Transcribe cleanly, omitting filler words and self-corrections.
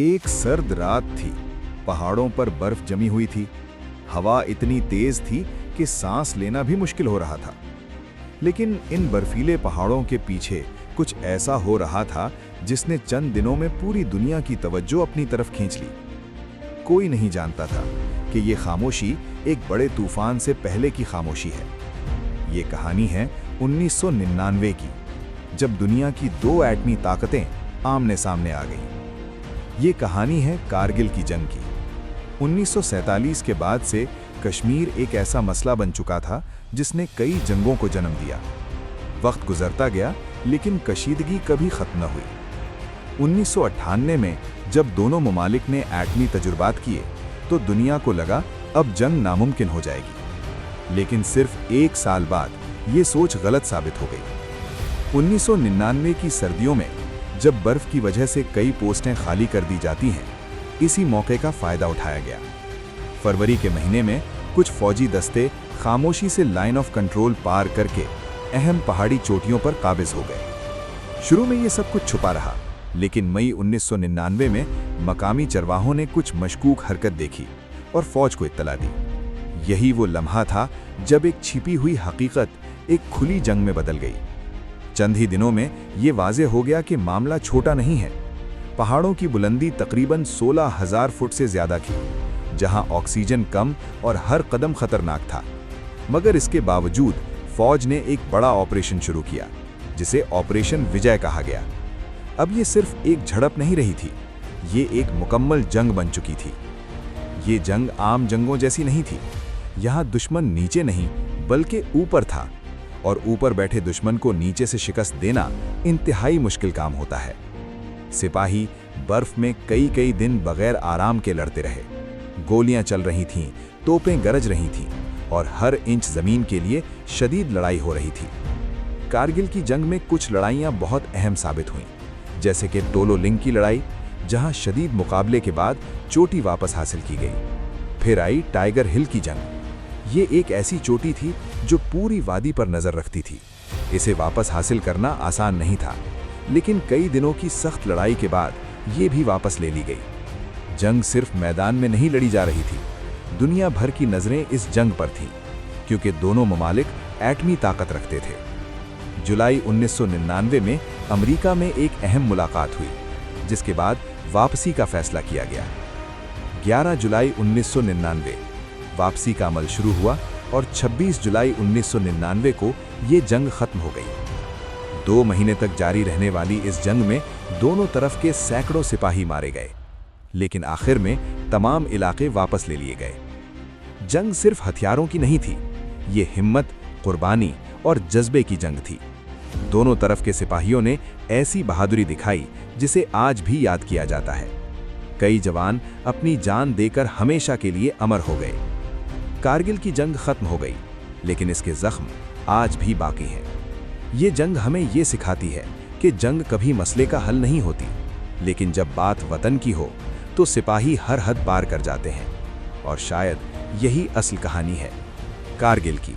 एक सर्द रात थी। पहाड़ों पर बर्फ जमी हुई थी। हवा इतनी तेज थी कि सांस लेना भी मुश्किल हो रहा था। लेकिन इन बर्फीले पहाड़ों के पीछे कुछ ऐसा हो रहा था जिसने चंद दिनों में पूरी दुनिया की तवज्जो अपनी तरफ खींच ली। कोई नहीं जानता था कि ये खामोशी एक बड़े तूफान से पहले की खामोशी है। ये कहानी है 1999 की, जब दुनिया की दो एटमी ताकतें आमने सामने आ गईं। ये कहानी है कारगिल की जंग की। 1947 के बाद से कश्मीर एक ऐसा मसला बन चुका था जिसने कई जंगों को जन्म दिया। वक्त गुजरता गया लेकिन कशीदगी कभी खत्म न हुई। 1998 में जब दोनों ममालिक ने एटमी तजुर्बात किए तो दुनिया को लगा अब जंग नामुमकिन हो जाएगी। लेकिन सिर्फ एक साल बाद ये सोच गलत साबित हो गई। 1999 की सर्दियों में जब बर्फ की वजह से कई पोस्टें खाली कर दी जाती हैं, इसी मौके का फायदा उठाया गया। फरवरी के महीने में कुछ फौजी दस्ते खामोशी से लाइन ऑफ कंट्रोल पार करके अहम पहाड़ी चोटियों पर काबिज हो गए। शुरू में ये सब कुछ छुपा रहा, लेकिन मई 1999 में मकामी चरवाहों ने कुछ मशकूक हरकत देखी और फौज को इत्तला दी। यही वो लम्हा था जब एक छिपी हुई हकीकत एक खुली जंग में बदल गई। चंद ही दिनों में ये वाज़े हो गया कि मामला छोटा नहीं है। पहाड़ों की बुलंदी तकरीबन 16,000 फुट से ज्यादा थी, जहां ऑक्सीजन कम और हर कदम खतरनाक था। मगर इसके बावजूद फौज ने एक बड़ा ऑपरेशन शुरू किया, जिसे ऑपरेशन विजय कहा गया। अब ये सिर्फ एक झड़प नहीं रही थी, ये एक मुकम्मल जंग बन चुकी थी। ये जंग आम जंगों जैसी नहीं थी। यहाँ दुश्मन नीचे नहीं बल्कि ऊपर था, और ऊपर बैठे दुश्मन को नीचे से शिकस्त देना इंतहाई मुश्किल काम होता है। सिपाही बर्फ में कई दिन बगैर आराम के लड़ते रहे। गोलियां चल रही थीं, तोपें गरज रही थीं, और हर इंच जमीन के लिए शदीद लड़ाई हो रही थी। कारगिल की जंग में कुछ लड़ाइयां बहुत अहम साबित हुईं, जैसे कि टोलो लिंग की लड़ाई, जहां शदीद मुकाबले के बाद चोटी वापस हासिल की गई। फिर आई टाइगर हिल की जंग। ये एक ऐसी चोटी थी जो पूरी वादी पर नजर रखती थी। इसे वापस हासिल करना आसान नहीं था, लेकिन कई दिनों की सख्त लड़ाई के बाद ये भी वापस ले ली गई। जंग सिर्फ मैदान में नहीं लड़ी जा रही थी, दुनिया भर की नजरें इस जंग पर थीं, क्योंकि दोनों ममालिक एटमी ताकत रखते थे। जुलाई 1999 में अमेरिका में एक अहम मुलाकात हुई, जिसके बाद वापसी का फैसला किया गया। 11 जुलाई 1999 वापसी का अमल शुरू हुआ और 26 जुलाई 1999 को ये जंग खत्म हो गई। 2 महीने तक जारी रहने वाली इस जंग में दोनों तरफ के सैकड़ों सिपाही मारे गए, लेकिन आखिर में तमाम इलाके वापस ले लिए गए। जंग सिर्फ हथियारों की नहीं थी, ये हिम्मत, कुर्बानी और जज्बे की जंग थी। दोनों तरफ के सिपाहियों ने ऐसी बहादुरी दिखाई जिसे आज भी याद किया जाता है। कई जवान अपनी जान देकर हमेशा के लिए अमर हो गए। कारगिल की जंग खत्म हो गई, लेकिन इसके जख्म आज भी बाकी हैं। ये जंग हमें ये सिखाती है कि जंग कभी मसले का हल नहीं होती, लेकिन जब बात वतन की हो तो सिपाही हर हद पार कर जाते हैं। और शायद यही असल कहानी है कारगिल की।